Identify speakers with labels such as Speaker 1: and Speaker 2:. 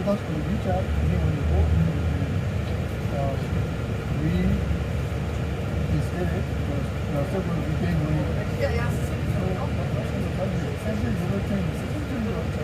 Speaker 1: us to reach out anywhere you go. We decided because there are several retail money. So, 사실 이럴 때는